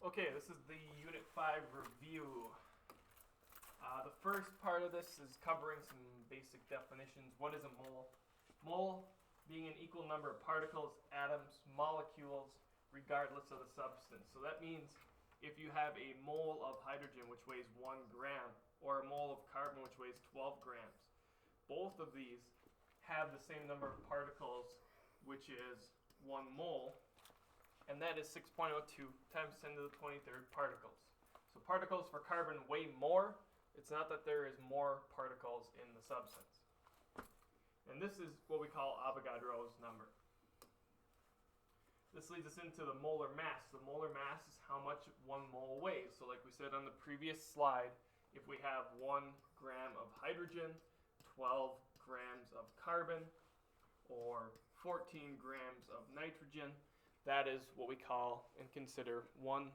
Okay, this is the Unit 5 review. The first part of this is covering some basic definitions. What is a mole? Mole being an equal number of particles, atoms, molecules, regardless of the substance. So that means if you have a mole of hydrogen, which weighs 1 gram, or a mole of carbon, which weighs 12 grams, both of these have the same number of particles, which is 1 mole, and that is 6.02 times 10 to the 23rd particles. So particles for carbon weigh more. It's not that there is more particles in the substance. And this is what we call Avogadro's number. This leads us into the molar mass. The molar mass is how much 1 mole weighs. So like we said on the previous slide, if we have 1 gram of hydrogen, 12 grams of carbon, or 14 grams of nitrogen, that is what we call and consider 1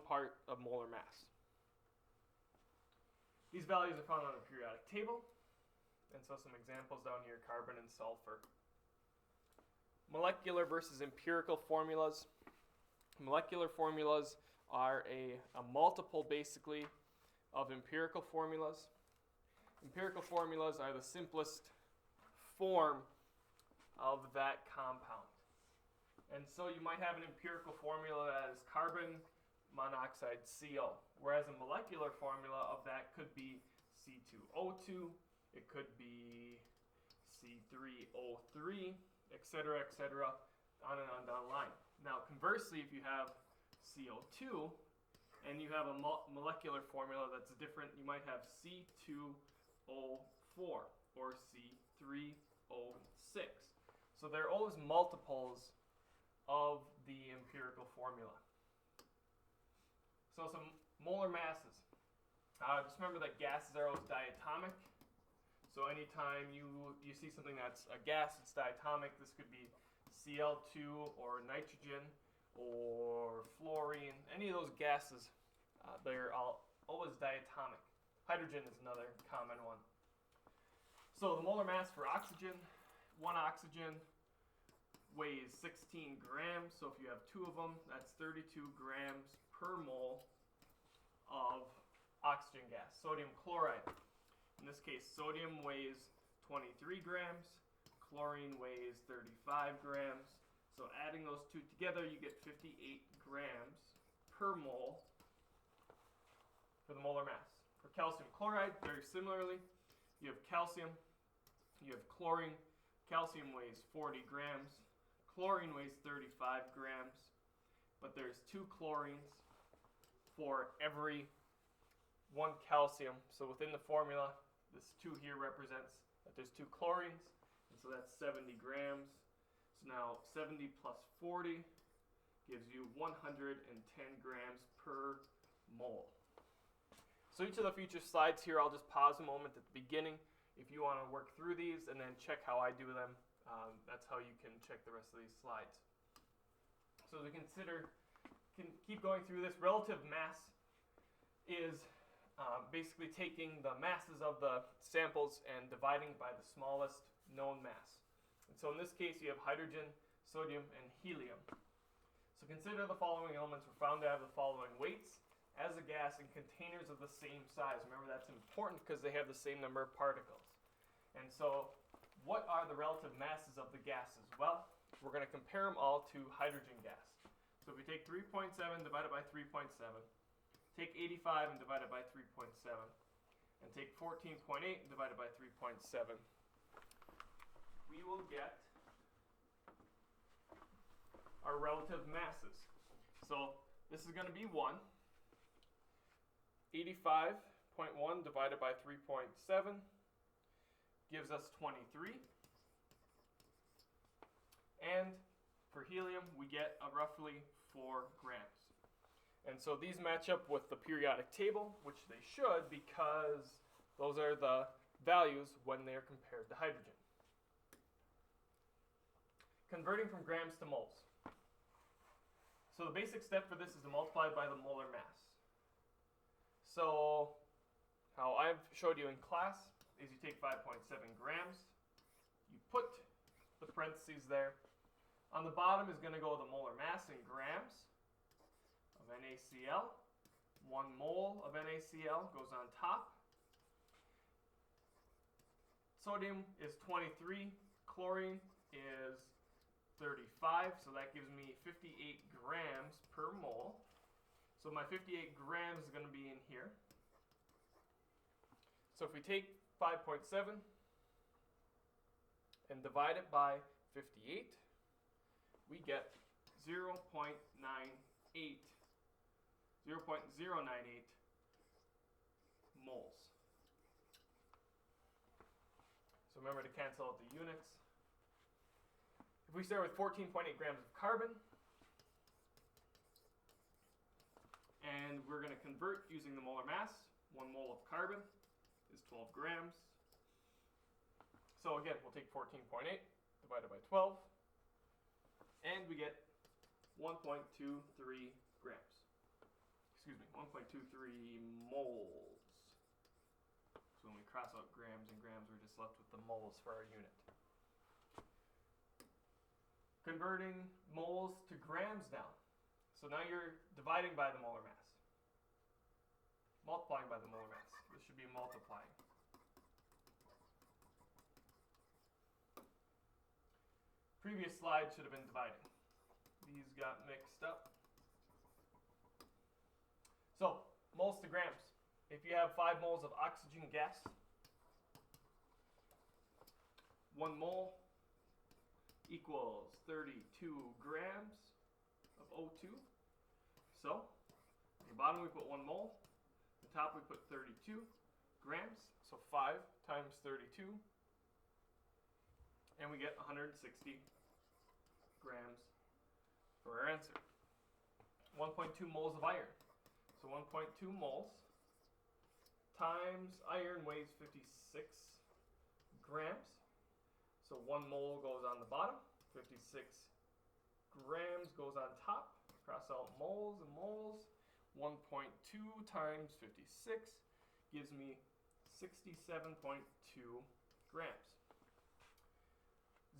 part of molar mass. These values are found on a periodic table, and so some examples down here: carbon and sulfur. Molecular versus empirical formulas. Molecular formulas are a multiple, basically, of empirical formulas. Empirical formulas are the simplest form of that compound. And so you might have an empirical formula that is carbon monoxide CO, whereas a molecular formula of that could be C2O2, it could be C3O3, etc., on and on down the line. Now, conversely, if you have CO2 and you have a molecular formula that's different, you might have C2O4 or C3O6. So they're always multiples of the empirical formula. So some molar masses. Just remember that gases are always diatomic. So anytime you see something that's a gas, it's diatomic. This could be Cl2 or nitrogen or fluorine. Any of those gases, they're always diatomic. Hydrogen is another common one. So the molar mass for oxygen, 1 oxygen weighs 16 grams. So if you have 2 of them, that's 32 grams per mole of oxygen gas. Sodium chloride. In this case, sodium weighs 23 grams. Chlorine weighs 35 grams. So adding those two together, you get 58 grams per mole for the molar mass. For calcium chloride, very similarly, you have calcium, you have chlorine. Calcium weighs 40 grams. Chlorine weighs 35 grams. But there's 2 chlorines for every 1 calcium. So within the formula, this 2 here represents that there's 2 chlorines. And so that's 70 grams. So now 70 plus 40 gives you 110 grams per mole. So each of the future slides here, I'll just pause a moment at the beginning if you want to work through these and then check how I do them. That's how you can check the rest of these slides. So as we can keep going through this, relative mass is basically taking the masses of the samples and dividing by the smallest known mass. And so in this case, you have hydrogen, sodium, and helium. So consider the following elements were found to have the following weights as a gas in containers of the same size. Remember, that's important because they have the same number of particles. And so what are the relative masses of the gases? Well, we're going to compare them all to hydrogen gas. So if we take 3.7 divided by 3.7, take 85 and divide it by 3.7, and take 14.8 and divide it by 3.7, we will get our relative masses. So this is going to be 1. 85.1 divided by 3.7 gives us 23. And for helium, we get roughly 4 grams. And so these match up with the periodic table, which they should, because those are the values when they are compared to hydrogen. Converting from grams to moles. So the basic step for this is to multiply by the molar mass. So how I've showed you in class is you take 5.7 grams, you put the parentheses there. On the bottom is going to go the molar mass in grams, of NaCl. 1 mole of NaCl goes on top. Sodium is 23, chlorine is 35, so that gives me 58 grams per mole. So my 58 grams is going to be in here. So if we take 5.7 and divide it by 58, we get 0.98 moles. So remember to cancel out the units. If we start with 14.8 grams of carbon, and we're going to convert using the molar mass, 1 mole of carbon is 12 grams. So again, we'll take 14.8 divided by 12, and we get 1.23 grams. Excuse me, 1.23 moles. So when we cross out grams and grams, we're just left with the moles for our unit. Converting moles to grams now. So now you're dividing by the molar mass. Multiplying by the molar mass. This should be multiplying. Previous slide should have been dividing. These got mixed up. So, moles to grams. If you have 5 moles of oxygen gas, 1 mole equals 32 grams of O2. So, at the bottom we put 1 mole, at the top we put 32 grams, so 5 times 32, and we get 160 grams for our answer. 1.2 moles of iron. So 1.2 moles times iron weighs 56 grams. So 1 mole goes on the bottom, 56 grams goes on top. Cross out moles and moles. 1.2 times 56 gives me 67.2 grams.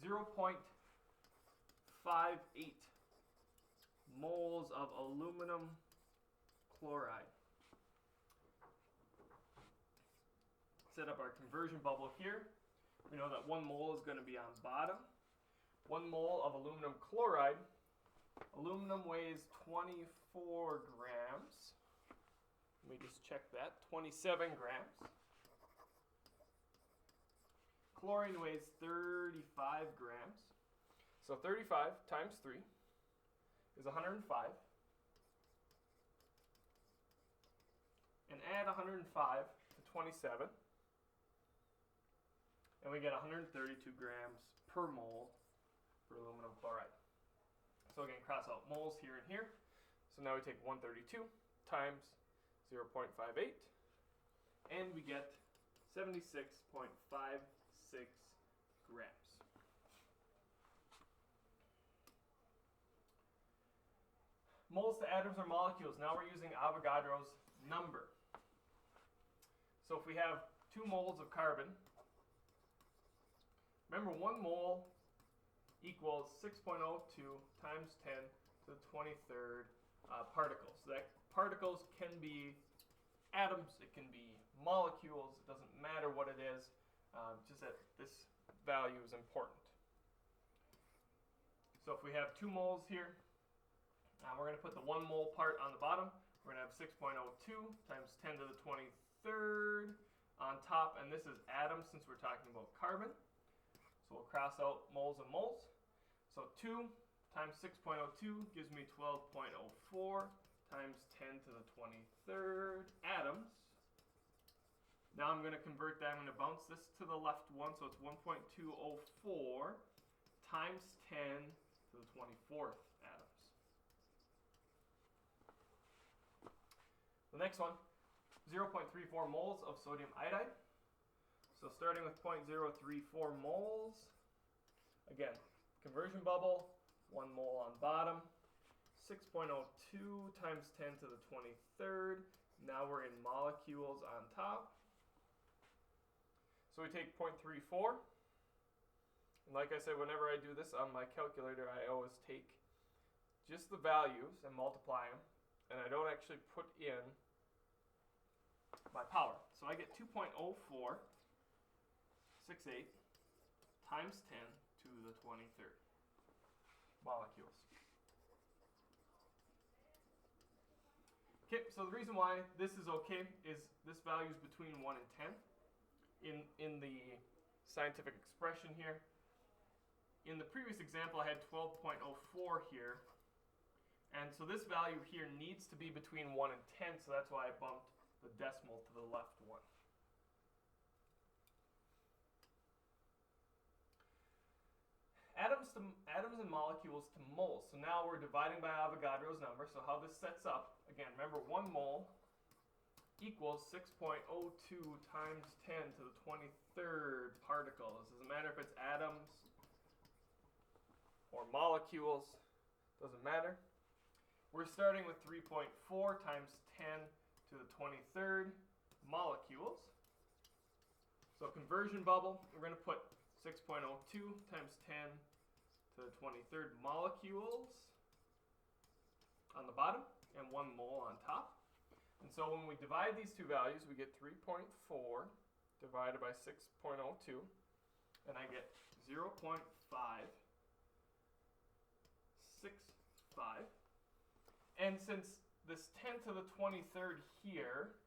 0.58 moles of aluminum chloride. Set up our conversion bubble here. We know that 1 mole is going to be on bottom. 1 mole of aluminum chloride. Aluminum weighs 24 grams. Let me just check that. 27 grams. Chlorine weighs 35 grams. So 35 times 3 is 105. And add 105 to 27. And we get 132 grams per mole for aluminum chloride. So again, cross out moles here and here. So now we take 132 times 0.58, and we get 76.56 grams. Moles to atoms or molecules. Now we're using Avogadro's number. So if we have 2 moles of carbon, remember 1 mole equals 6.02 times 10 to the 23rd particles. So that particles can be atoms, it can be molecules, it doesn't matter what it is, just that this value is important. So if we have 2 moles here, we're going to put the 1 mole part on the bottom. We're going to have 6.02 times 10 to the 23rd on top, and this is atoms since we're talking about carbon. So we'll cross out moles and moles. So 2 times 6.02 gives me 12.04 times 10 to the 23rd atoms. Now I'm going to convert that. I'm going to bounce this to the left one, so it's 1.204 times 10 to the 24th atoms. The next one, 0.34 moles of sodium iodide. So starting with 0.034 moles, again, conversion bubble, 1 mole on bottom, 6.02 times 10 to the 23rd. Now we're in molecules on top. So we take 0.34, and like I said, whenever I do this on my calculator, I always take just the values and multiply them and I don't actually put in my power. So I get 2.0468 times 10 to the 23rd molecules. Okay, so the reason why this is okay is this value is between 1 and 10 in the scientific expression here. In the previous example, I had 12.04 here, and so this value here needs to be between 1 and 10, so that's why I bumped the decimal to the left one. Atoms and molecules to moles. So now we're dividing by Avogadro's number. So how this sets up, again, remember 1 mole equals 6.02 times 10 to the 23rd particles. Doesn't matter if it's atoms or molecules, doesn't matter. We're starting with 3.4 times 10 to the 23rd molecules. So conversion bubble, we're going to put 6.02 times 10 to the 23rd molecules on the bottom and 1 mole on top. And so when we divide these two values, we get 3.4 divided by 6.02, and I get 0.565. And since this 10 to the 23rd here,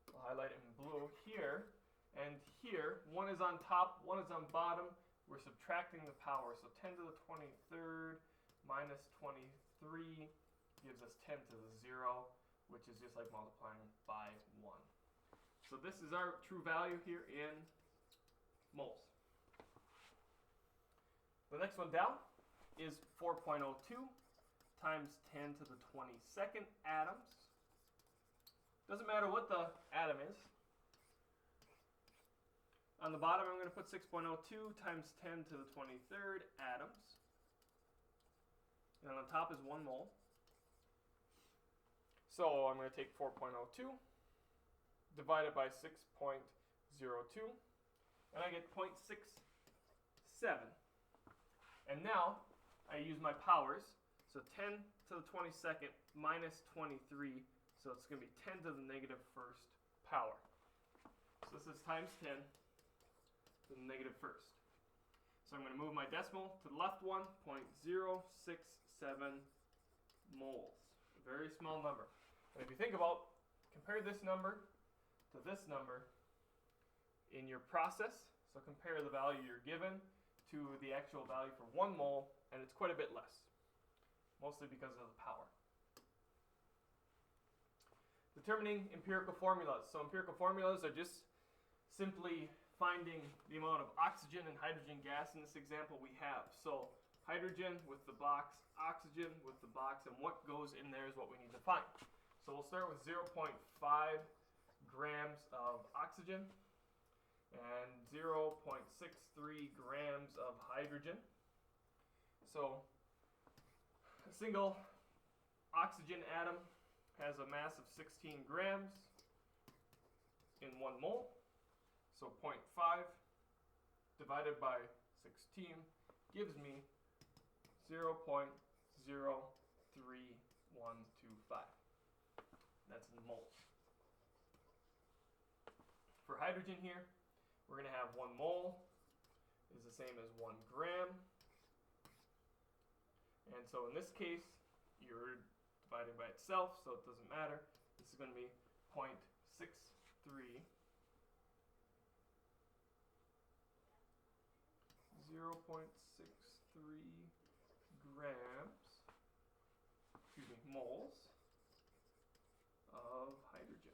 I'll highlight it in blue here, and here, one is on top, one is on bottom, we're subtracting the power. So 10 to the 23rd minus 23 gives us 10 to the 0, which is just like multiplying by 1. So this is our true value here in moles. The next one down is 4.02 times 10 to the 22nd atoms. Doesn't matter what the atom is. On the bottom, I'm going to put 6.02 times 10 to the 23rd atoms. And on top is 1 mole. So I'm going to take 4.02 divided by 6.02, and I get 0.67. And now I use my powers. So 10 to the 22nd minus 23, so it's going to be 10 to the negative first power. So this is times 10 to the negative first. So I'm going to move my decimal to the left one, 0.067 moles. A very small number. And if you think about, compare this number to this number in your process. So compare the value you're given to the actual value for 1 mole, and it's quite a bit less. Mostly because of the power. Determining empirical formulas. So empirical formulas are just simply finding the amount of oxygen and hydrogen gas in this example we have. So hydrogen with the box, oxygen with the box, and what goes in there is what we need to find. So we'll start with 0.5 grams of oxygen and 0.63 grams of hydrogen. So a single oxygen atom has a mass of 16 grams in 1 mole. So 0.5 divided by 16 gives me 0.03125. That's in moles. For hydrogen here, we're going to have 1 mole is the same as 1 gram. And so in this case, you're dividing by itself, so it doesn't matter. This is going to be 0.63 moles of hydrogen.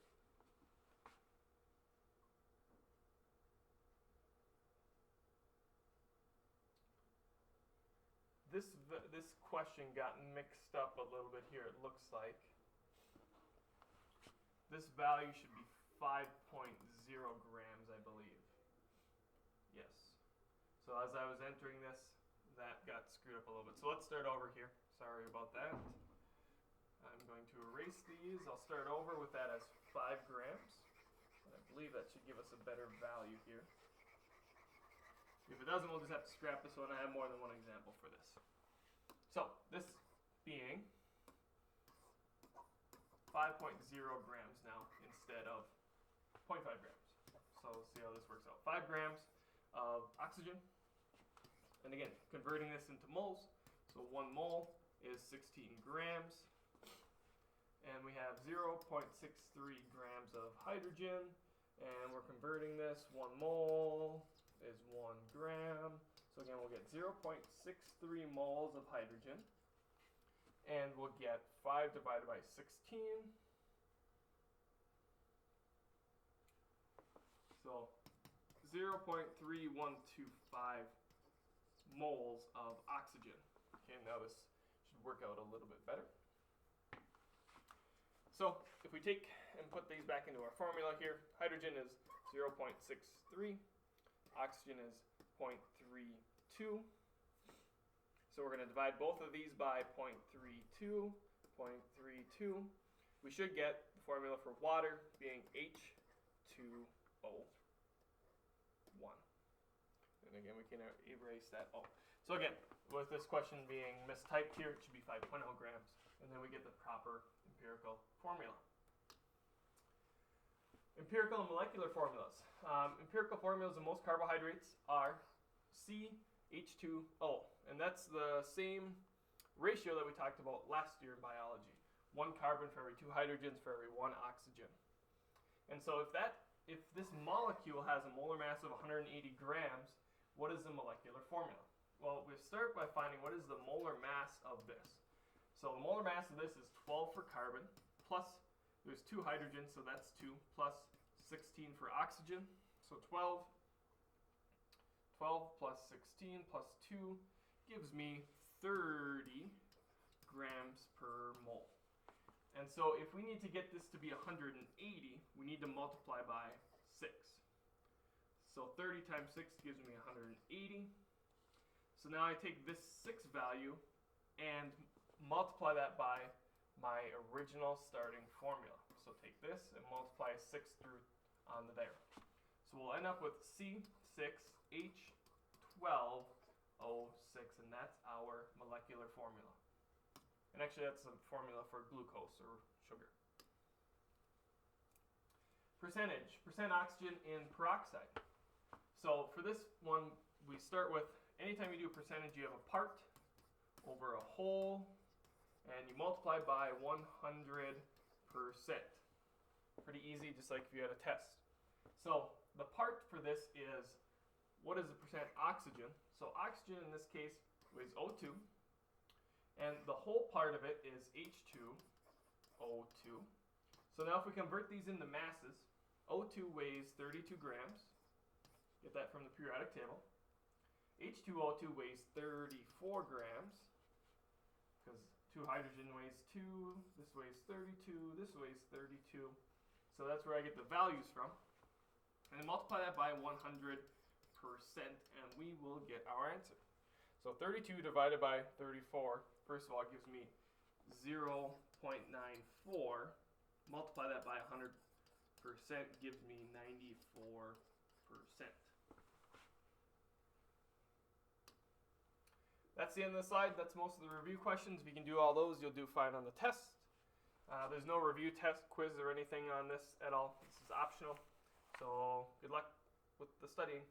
This question got mixed up a little bit here, it looks like. This value should be 5.0 grams, I believe. Yes. So as I was entering this, that got screwed up a little bit. So let's start over here. Sorry about that. I'm going to erase these. I'll start over with that as 5 grams. And I believe that should give us a better value here. If it doesn't, we'll just have to scrap this one. I have more than one example for this. So this being 5.0 grams now instead of 0.5 grams. So let's see how this works out. 5 grams of oxygen. And again, converting this into moles. So 1 mole is 16 grams. And we have 0.63 grams of hydrogen. And we're converting this. 1 mole is 1 gram. So again, we'll get 0.63 moles of hydrogen. And we'll get 5 divided by 16. So 0.3125 moles of oxygen. Okay, now this should work out a little bit better. So if we take and put these back into our formula here, hydrogen is 0.63, oxygen is 0.32. So we're going to divide both of these by 0.32, 0.32. We should get the formula for water being H2O1. And again, we can erase that O. So again, with this question being mistyped here, it should be 5.0 grams. And then we get the proper empirical formula. Empirical and molecular formulas. Empirical formulas of most carbohydrates are CH2O. And that's the same ratio that we talked about last year in biology. 1 carbon for every 2 hydrogens for every 1 oxygen. And so if this molecule has a molar mass of 180 grams, what is the molecular formula? Well, we start by finding what is the molar mass of this. So the molar mass of this is 12 for carbon, plus there's 2 hydrogens, so that's 2, plus 16 for oxygen. So 12 plus 16 plus 2 gives me 30 grams per mole. And so if we need to get this to be 180, we need to multiply by 6. So 30 times 6 gives me 180. So now I take this 6 value and multiply that by my original starting formula. So take this and multiply a 6 through onto there. So we'll end up with C6H12O6, and that's our molecular formula. And actually that's the formula for glucose or sugar. Percentage, percent oxygen in peroxide. So for this one, we start with, anytime you do a percentage, you have a part over a whole, and you multiply by 100%. Pretty easy, just like if you had a test. So the part for this is, what is the percent oxygen? So oxygen in this case weighs O2, and the whole part of it is H2O2. So now if we convert these into masses, O2 weighs 32 grams. Get that from the periodic table. H2O2 weighs 34 grams, because 2 hydrogen weighs 2, this weighs 32, this weighs 32. So that's where I get the values from. And then multiply that by 100%, and we will get our answer. So 32 divided by 34, first of all, gives me 0.94. Multiply that by 100%, gives me 94%. That's the end of the slide. That's most of the review questions. If you can do all those, you'll do fine on the test. There's no review test, quiz, or anything on this at all. This is optional. So good luck with the studying.